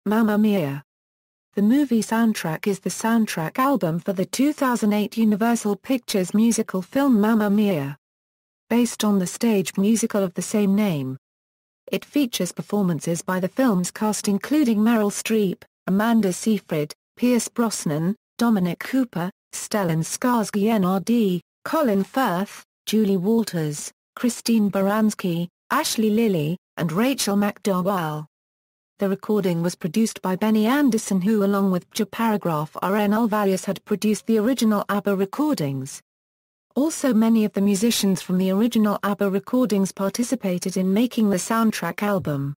Mamma Mia. The movie soundtrack is the soundtrack album for the 2008 Universal Pictures musical film Mamma Mia, based on the stage musical of the same name. It features performances by the film's cast including Meryl Streep, Amanda Seyfried, Pierce Brosnan, Dominic Cooper, Stellan Skarsgård, Colin Firth, Julie Walters, Christine Baranski, Ashley Lilley, and Rachel McDowall. The recording was produced by Benny Andersson, who along with Björn Ulvaeus had produced the original ABBA recordings. Also, many of the musicians from the original ABBA recordings participated in making the soundtrack album.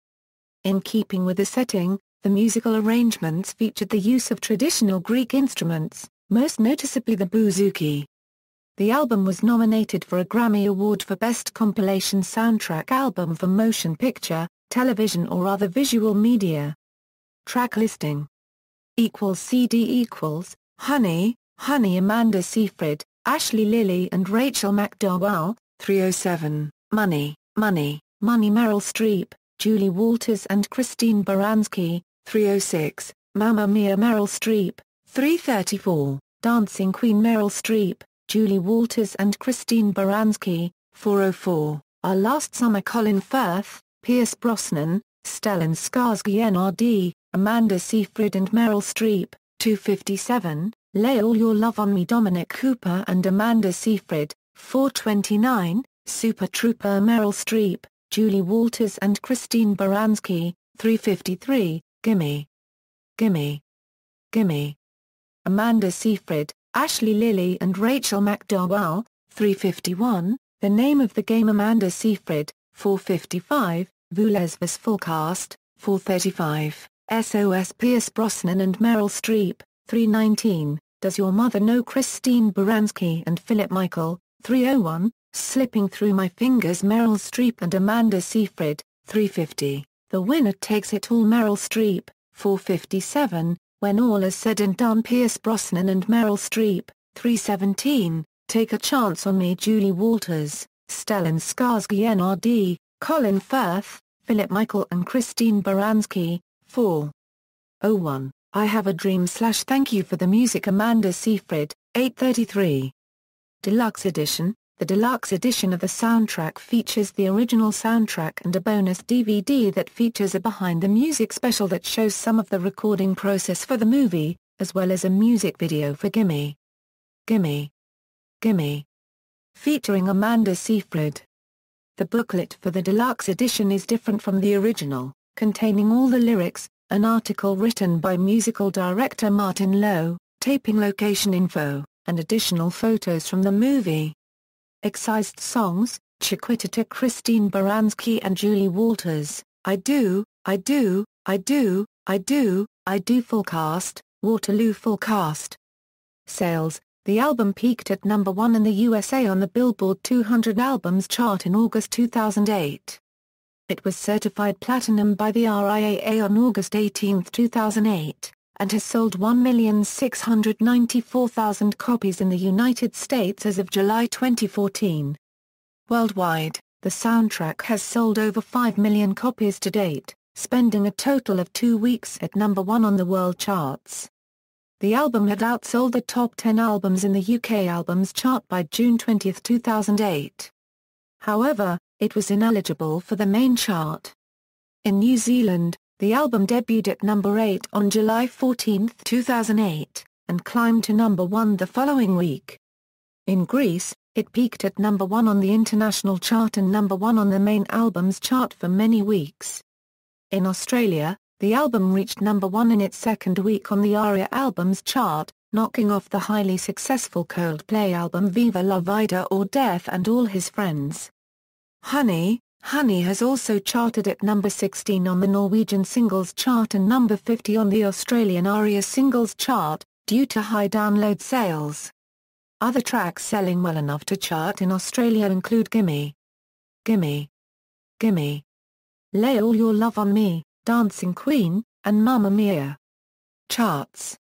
In keeping with the setting, the musical arrangements featured the use of traditional Greek instruments, most noticeably the bouzouki. The album was nominated for a Grammy Award for Best Compilation Soundtrack Album for Motion Picture, Television or Other Visual Media. Track listing. CD Honey, Honey Amanda Seyfried, Ashley Lilley and Rachel McDowall, 307, Money, Money, Money Meryl Streep, Julie Walters and Christine Baranski, 306, Mamma Mia Meryl Streep, 334, Dancing Queen Meryl Streep, Julie Walters and Christine Baranski, 404, Our Last Summer Colin Firth, Pierce Brosnan, Stellan Skarsgård, Amanda Seyfried and Meryl Streep, 257, Lay All Your Love on Me Dominic Cooper and Amanda Seyfried, 429, Super Trooper Meryl Streep, Julie Walters and Christine Baranski, 353, Gimme. Gimme. Gimme. Amanda Seyfried, Ashley Lilley and Rachel McDowall, 351, The Name of the Game Amanda Seyfried, 455, Voulez-vous full cast, 435, SOS Pierce Brosnan and Meryl Streep, 319, Does Your Mother Know Christine Baranski and Philip Michael, 301, Slipping Through My Fingers Meryl Streep and Amanda Seyfried, 350, The Winner Takes It All Meryl Streep, 457, When All Is Said and Done Pierce Brosnan and Meryl Streep, 317, Take a Chance on Me Julie Walters, Stellan Skarsgård, Colin Firth, Philip Michael and Christine Baranski, 401, I Have a Dream / Thank You for the Music Amanda Seyfried, 833. Deluxe Edition. The deluxe edition of the soundtrack features the original soundtrack and a bonus DVD that features a behind-the-music special that shows some of the recording process for the movie, as well as a music video for Gimme. Gimme. Gimme. Featuring Amanda Seyfried. The booklet for the deluxe edition is different from the original, containing all the lyrics, an article written by musical director Martin Lowe, taping location info, and additional photos from the movie. Excised songs, Chiquita to Christine Baranski and Julie Walters, I Do, I Do, I Do, I Do, I Do full cast, Waterloo full cast. Sales. The album peaked at number 1 in the USA on the Billboard 200 Albums chart in August 2008. It was certified platinum by the RIAA on August 18, 2008. And has sold 1,694,000 copies in the United States as of July 2014. Worldwide, the soundtrack has sold over 5 million copies to date, spending a total of 2 weeks at number 1 on the world charts. The album had outsold the top 10 albums in the UK Albums Chart by June 20, 2008. However, it was ineligible for the main chart. In New Zealand, the album debuted at number 8 on July 14, 2008, and climbed to number 1 the following week. In Greece, it peaked at number 1 on the international chart and number 1 on the main albums chart for many weeks. In Australia, the album reached number 1 in its second week on the ARIA Albums chart, knocking off the highly successful Coldplay album Viva La Vida or Death and All His Friends. Honey, Honey has also charted at number 16 on the Norwegian Singles Chart and number 50 on the Australian ARIA Singles Chart, due to high download sales. Other tracks selling well enough to chart in Australia include Gimme. Gimme. Gimme. Lay All Your Love on Me, Dancing Queen, and Mamma Mia. Charts.